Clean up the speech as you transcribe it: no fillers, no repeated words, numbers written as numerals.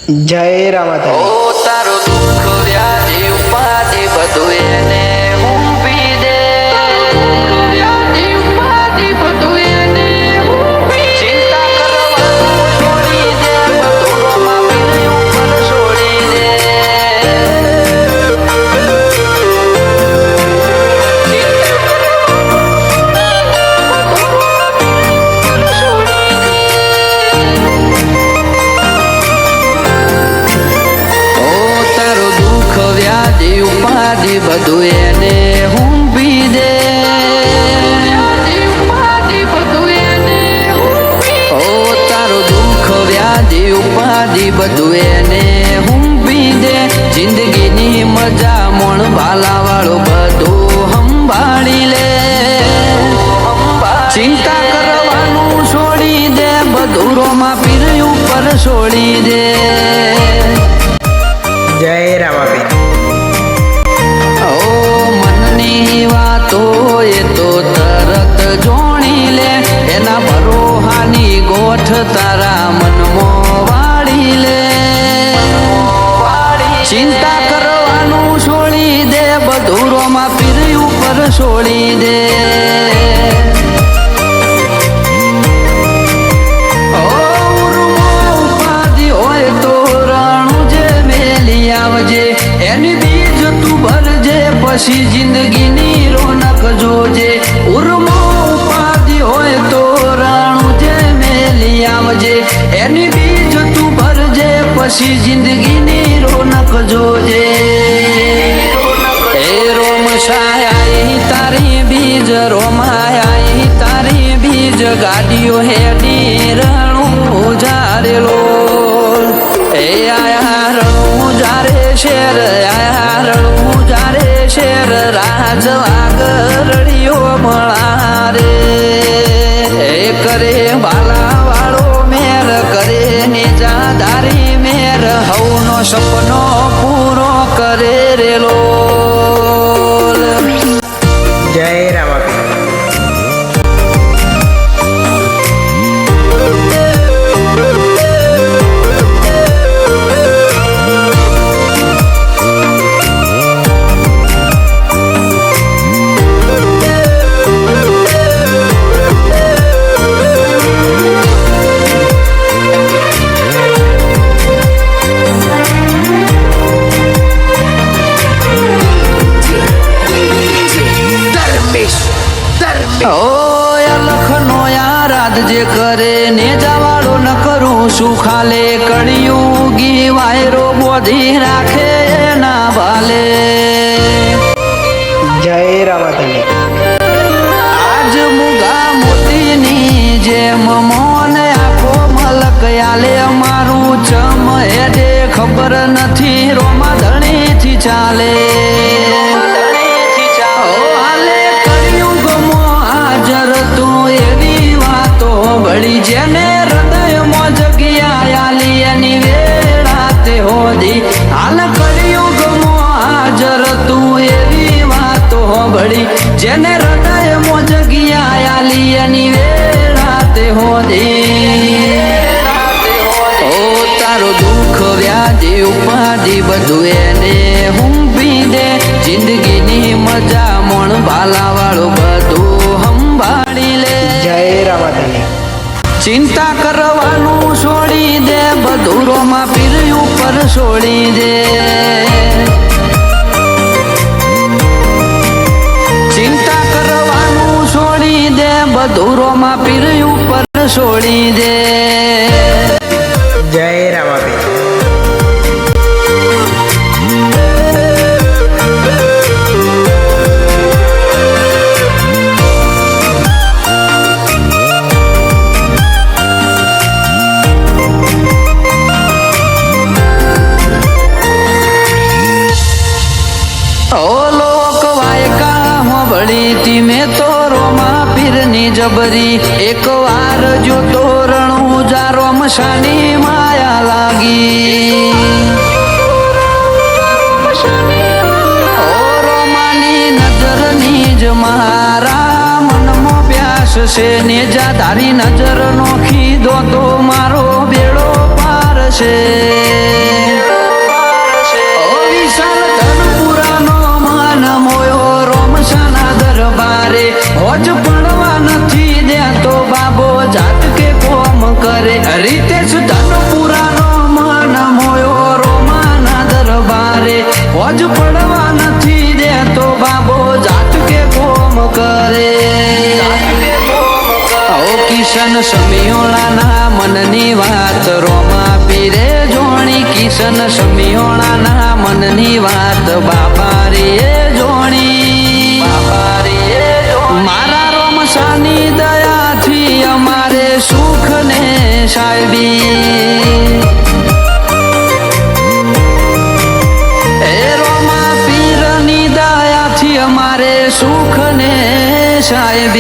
જય રામાધણી. ઓ તારો દુઃખ વ્યાધિ ઉપાધિ બધું એને ઊંપી દે. વ્યાધિ ઉપાધિ બધું એને ઊંપી દે. ચિંતા કરવાનું છોડી દે, બધુંમાં પીર ઉપર છોડી દે. ઉપાધિ બધું એને ઊંપી દે. ઓ તારો દુઃખ વ્યાધિ ઉપાધિ બધું એને ઊંપી દે. જિંદગીની મજા મોણ ભાલા વાળો બધું સંભાળી લે. ચિંતા કરવાનું છોડી દે, બધું રોમા પીર ઉપર છોડી દે. જય રામાપીર. વાતો એ તો તરત જોણી લે. એના ભરોહાની ગોઠ તારા મનમાં વાળી લે. ચિંતા કરવાનું છોડી દે, બધું રોમા પીર ઉપર છોડી દે. ઉપાધિ હોય તો રાણું જે મેલી આવજે. એની બીજ તું ભરજે, પછી જિંદગીની રોનક જોજે. ઉર્મો ઉપાધિ હોય તો રાણું જે મેલી આવજે. એની બીજ તું ભરજે, પછી જિંદગીની રોનક જોજે. એ રોમ છાયા તારી બીજ, રોમાયા તારી બીજ. ગાડીઓ હેડી રણું જારેલો. એ આયા રણું જારે શેર, આયા રણું જારે શેર. રાજ આગરડીઓ મળારે. એ કરે બાલા વાળો મેર, કરે નેજાદારી મેર. હવનો સપનો પૂરો કરે રેલો. જય રામાપીર. જે કરે ને જવાળો ન કરું શું ખાલે. કળિયુગી વાયરો બોધી રાખે ના ભાલે. જય રામાધણી. આજ મુગા મોતીની જેમ મોન આખો મલક આલે. મારું ચમ હેડે ખબર નથી, રોમા ધણીથી ચાલે. વળી જેને હૃદયમાં જગ્યા આલી એની વેળા તે હોદી. હાલ કળિયુગમાં હાજર તું એવી વાતો વળી. જેને હૃદયમાં જગ્યા આલી એની વેળા તે હોદી. ઓ તારો દુઃખ વ્યાધિ ઉપાધિ બધું એને ઊંપી દે. જિંદગીની મજા મોણ ભાલા વાળો બધું સંભાળી લે. જય રામાધણી. ચિંતા કરવાનું છોડી દે, બધું રોમા પીર ઉપર છોડી દે. ચિંતા કરવાનું છોડી દે, બધું રોમા પીર ઉપર છોડી દે. જય રામાપીર. મેં તો રોમા પીરની જબરી. એક વાર જો તોરણું જા રોમશાની માયા લાગી. ઓ રોમાની નજરની જ મારા મનમાં પ્યાસ છે. ને જા તારી નજર નોખી દો તો મારો બેડો પાર છે. કિશન સમિયોણાના મનની વાત રોમા પીરે જોણી કિશન સમિયોણાના મનની વાત બાપા રે જોણી મારા રોમસાની દયાથી અમારે સુખ ને સાહેબી એ રોમા પીરની દયાથી અમારે સુખ ને સાહેબી